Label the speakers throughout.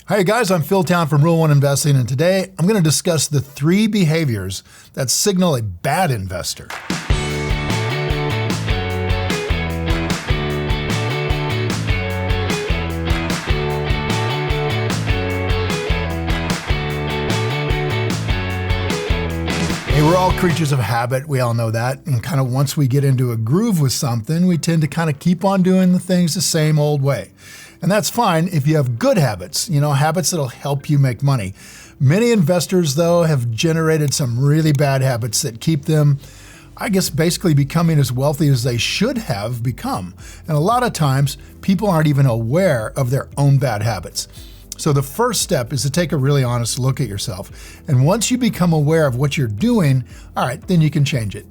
Speaker 1: Hey guys, I'm Phil Town from Rule 1 Investing, and today I'm going to discuss the 3 behaviors that signal a bad investor. Hey, we're all creatures of habit. We all know that. And kind of once we get into a groove with something, we tend to kind of keep on doing the things the same old way. And that's fine if you have good habits, habits that'll help you make money. Many investors, though, have generated some really bad habits that keep them, basically becoming as wealthy as they should have become. And a lot of times, people aren't even aware of their own bad habits. So the first step is to take a really honest look at yourself. And once you become aware of what you're doing, all right, then you can change it.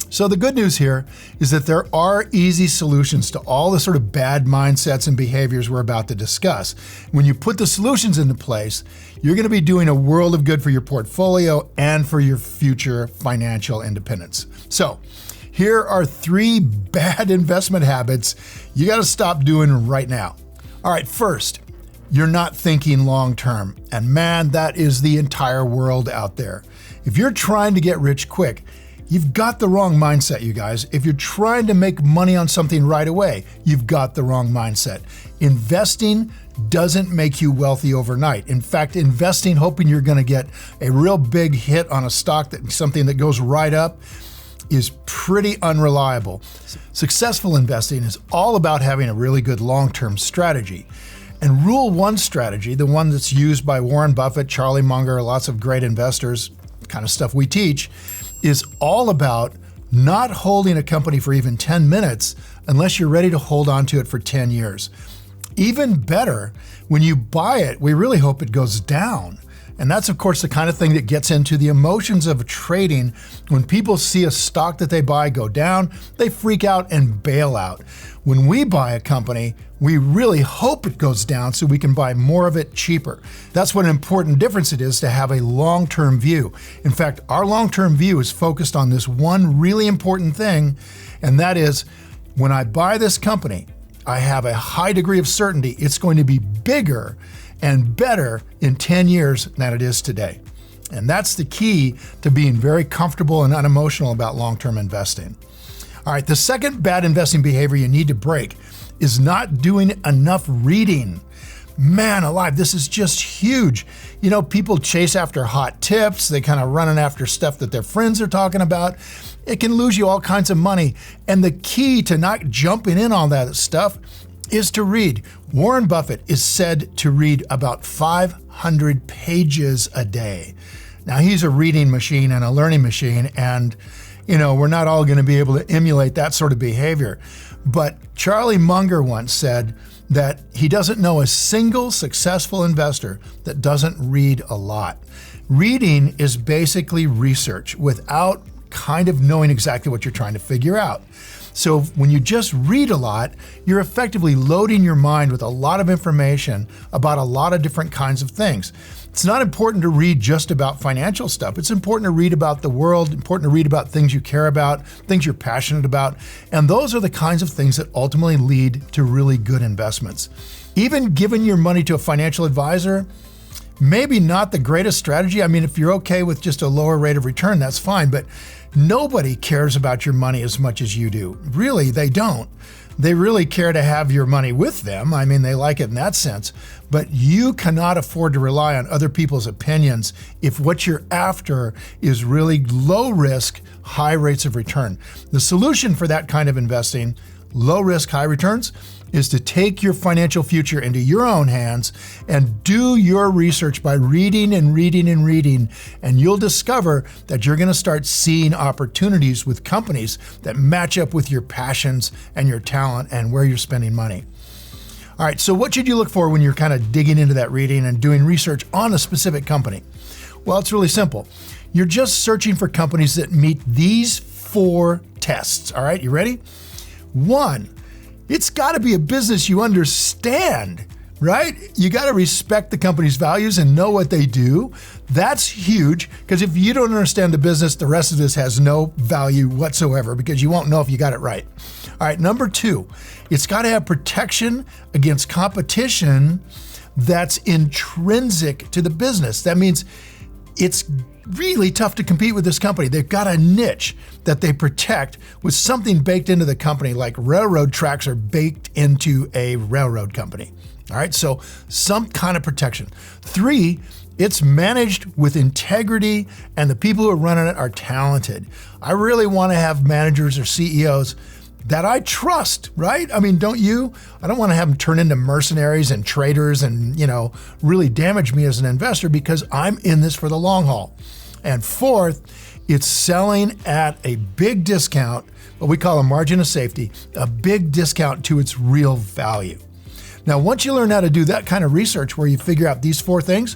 Speaker 1: So the good news here is that there are easy solutions to all the sort of bad mindsets and behaviors we're about to discuss. When you put the solutions into place, you're going to be doing a world of good for your portfolio and for your future financial independence. So here are 3 bad investment habits you got to stop doing right now. All right, first, you're not thinking long-term. And man, that is the entire world out there. If you're trying to get rich quick, you've got the wrong mindset, you guys. If you're trying to make money on something right away, you've got the wrong mindset. Investing doesn't make you wealthy overnight. In fact, investing hoping you're going to get a real big hit on a stock, something that goes right up, is pretty unreliable. Successful investing is all about having a really good long-term strategy. And Rule 1 strategy, the one that's used by Warren Buffett, Charlie Munger, lots of great investors, kind of stuff we teach, is all about not holding a company for even 10 minutes unless you're ready to hold on to it for 10 years. Even better, when you buy it, we really hope it goes down. And that's, of course, the kind of thing that gets into the emotions of trading. When people see a stock that they buy go down, they freak out and bail out. When we buy a company, we really hope it goes down so we can buy more of it cheaper. That's what an important difference it is to have a long-term view. In fact, our long-term view is focused on this one really important thing, and that is when I buy this company, I have a high degree of certainty it's going to be bigger and better in 10 years than it is today. And that's the key to being very comfortable and unemotional about long-term investing. All right, the second bad investing behavior you need to break is not doing enough reading. Man alive, this is just huge. People chase after hot tips. They kind of running after stuff that their friends are talking about. It can lose you all kinds of money. And the key to not jumping in on that stuff is to read. Warren Buffett is said to read about 500 pages a day. Now, he's a reading machine and a learning machine, and we're not all going to be able to emulate that sort of behavior. But Charlie Munger once said that he doesn't know a single successful investor that doesn't read a lot. Reading is basically research without kind of knowing exactly what you're trying to figure out. So when you just read a lot, you're effectively loading your mind with a lot of information about a lot of different kinds of things. It's not important to read just about financial stuff. It's important to read about the world, important to read about things you care about, things you're passionate about. And those are the kinds of things that ultimately lead to really good investments. Even giving your money to a financial advisor, maybe not the greatest strategy. If you're okay with just a lower rate of return, that's fine. But nobody cares about your money as much as you do. Really, they don't. They really care to have your money with them. They like it in that sense. But you cannot afford to rely on other people's opinions if what you're after is really low risk, high rates of return. The solution for that kind of investing, low risk, high returns, is to take your financial future into your own hands and do your research by reading and reading and reading, and you'll discover that you're going to start seeing opportunities with companies that match up with your passions and your talent and where you're spending money. All right, so what should you look for when you're kind of digging into that reading and doing research on a specific company? Well, it's really simple. You're just searching for companies that meet these 4 tests. All right, you ready? 1, it's got to be a business you understand, right? You got to respect the company's values and know what they do. That's huge, because if you don't understand the business, the rest of this has no value whatsoever, because you won't know if you got it right. All right, number 2, it's got to have protection against competition that's intrinsic to the business. That means it's really tough to compete with this company. They've got a niche that they protect with something baked into the company, like railroad tracks are baked into a railroad company. All right, so some kind of protection. 3, it's managed with integrity and the people who are running it are talented. I really want to have managers or CEOs that I trust, right? I mean, don't you? I don't want to have them turn into mercenaries and traitors and, really damage me as an investor, because I'm in this for the long haul. And 4th, it's selling at a big discount, what we call a margin of safety, a big discount to its real value. Now, once you learn how to do that kind of research where you figure out these 4 things,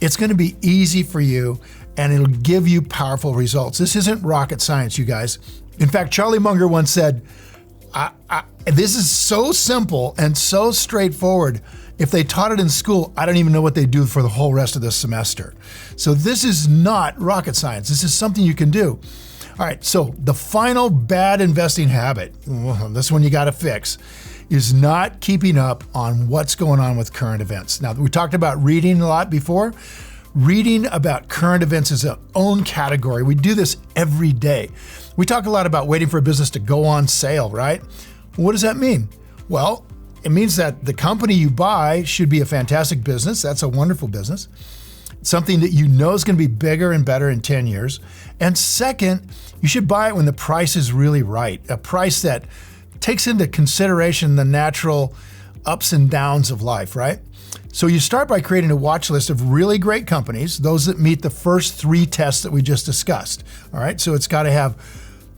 Speaker 1: it's going to be easy for you and it'll give you powerful results. This isn't rocket science, you guys. In fact, Charlie Munger once said, this is so simple and so straightforward. If they taught it in school, I don't even know what they do for the whole rest of the semester. So this is not rocket science. This is something you can do. All right, so the final bad investing habit, this one you got to fix, is not keeping up on what's going on with current events. Now, we talked about reading a lot before. Reading about current events is its own category. We do this every day. We talk a lot about waiting for a business to go on sale, right? What does that mean? Well, it means that the company you buy should be a fantastic business. That's a wonderful business. Something that you know is going to be bigger and better in 10 years. And second, you should buy it when the price is really right. A price that takes into consideration the natural ups and downs of life, right? So you start by creating a watch list of really great companies, those that meet the first 3 tests that we just discussed. All right, so it's got to have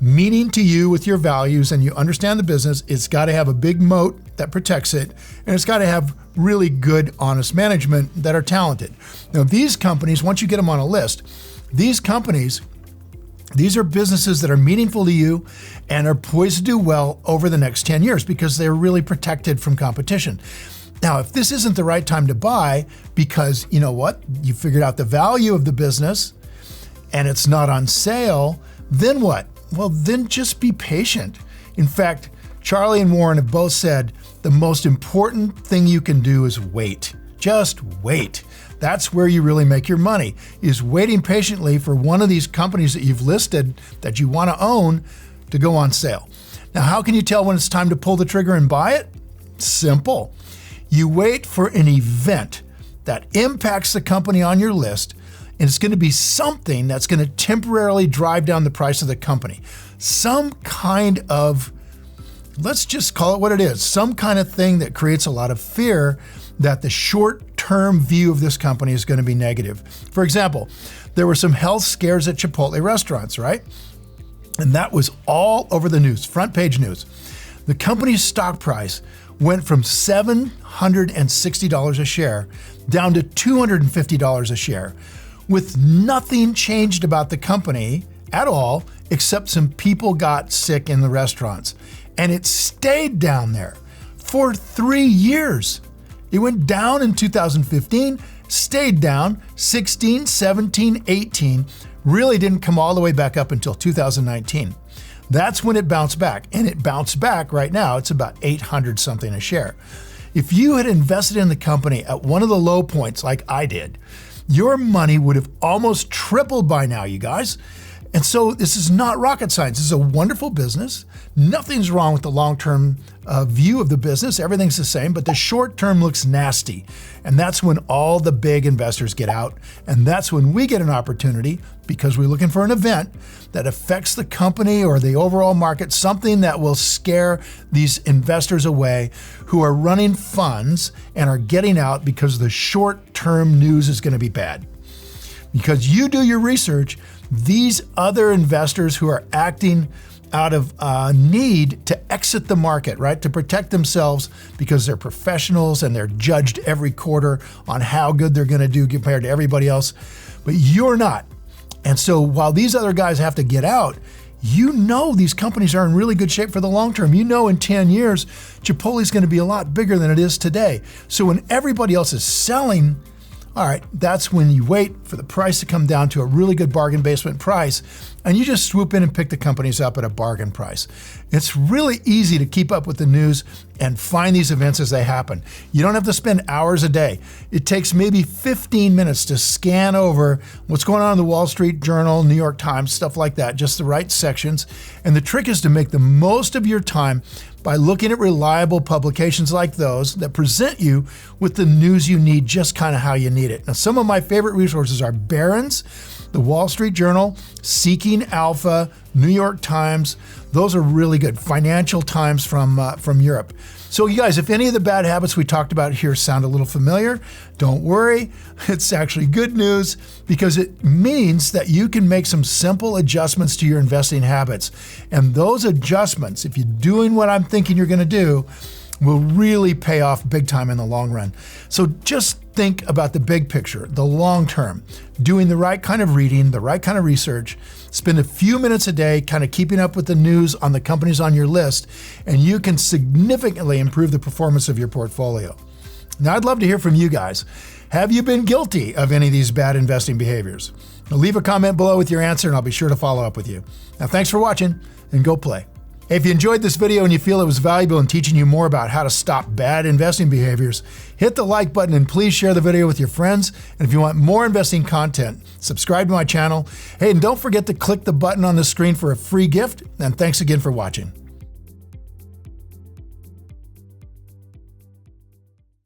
Speaker 1: meaning to you with your values and you understand the business. It's got to have a big moat that protects it, and it's got to have really good, honest management that are talented. Now, these companies, once you get them on a list, these are businesses that are meaningful to you and are poised to do well over the next 10 years because they're really protected from competition. Now, if this isn't the right time to buy because, you know what, you figured out the value of the business and it's not on sale, then what? Well, then just be patient. In fact, Charlie and Warren have both said the most important thing you can do is wait. Just wait. That's where you really make your money, is waiting patiently for one of these companies that you've listed that you want to own to go on sale. Now, how can you tell when it's time to pull the trigger and buy it? Simple. You wait for an event that impacts the company on your list, and it's going to be something that's going to temporarily drive down the price of the company. Some kind of, let's just call it what it is, some kind of thing that creates a lot of fear that the short-term view of this company is going to be negative. For example, there were some health scares at Chipotle restaurants, right? And that was all over the news, front page news. The company's stock price went from $760 a share down to $250 a share, with nothing changed about the company at all, except some people got sick in the restaurants. And it stayed down there for 3 years. It went down in 2015, stayed down 16, 17, 18, really didn't come all the way back up until 2019. That's when it bounced back, and it bounced back right now. It's about 800 something a share. If you had invested in the company at one of the low points like I did, your money would have almost tripled by now, you guys. And so this is not rocket science. This is a wonderful business. Nothing's wrong with the long-term view of the business. Everything's the same, but the short-term looks nasty. And that's when all the big investors get out. And that's when we get an opportunity, because we're looking for an event that affects the company or the overall market, something that will scare these investors away who are running funds and are getting out because the short-term news is going to be bad. Because you do your research, these other investors who are acting out of need to exit the market, right? To protect themselves because they're professionals and they're judged every quarter on how good they're going to do compared to everybody else. But you're not. And so while these other guys have to get out, you know these companies are in really good shape for the long term. You know in 10 years, Chipotle is going to be a lot bigger than it is today. So when everybody else is selling, all right, that's when you wait for the price to come down to a really good bargain basement price, and you just swoop in and pick the companies up at a bargain price. It's really easy to keep up with the news and find these events as they happen. You don't have to spend hours a day. It takes maybe 15 minutes to scan over what's going on in the Wall Street Journal, New York Times, stuff like that, just the right sections. And the trick is to make the most of your time by looking at reliable publications like those that present you with the news you need just kind of how you need it. Now, some of my favorite resources are Barron's, the Wall Street Journal, Seeking Alpha, New York Times. Those are really good. Financial Times from Europe. So you guys, if any of the bad habits we talked about here sound a little familiar, don't worry. It's actually good news because it means that you can make some simple adjustments to your investing habits. And those adjustments, if you're doing what I'm thinking you're going to do, will really pay off big time in the long run. So just think about the big picture, the long term, doing the right kind of reading, the right kind of research, spend a few minutes a day kind of keeping up with the news on the companies on your list, and you can significantly improve the performance of your portfolio. Now, I'd love to hear from you guys. Have you been guilty of any of these bad investing behaviors? Now, leave a comment below with your answer, and I'll be sure to follow up with you. Now, thanks for watching, and go play. Hey, if you enjoyed this video and you feel it was valuable in teaching you more about how to stop bad investing behaviors, hit the like button and please share the video with your friends. And if you want more investing content, subscribe to my channel. Hey, and don't forget to click the button on the screen for a free gift. And thanks again for watching.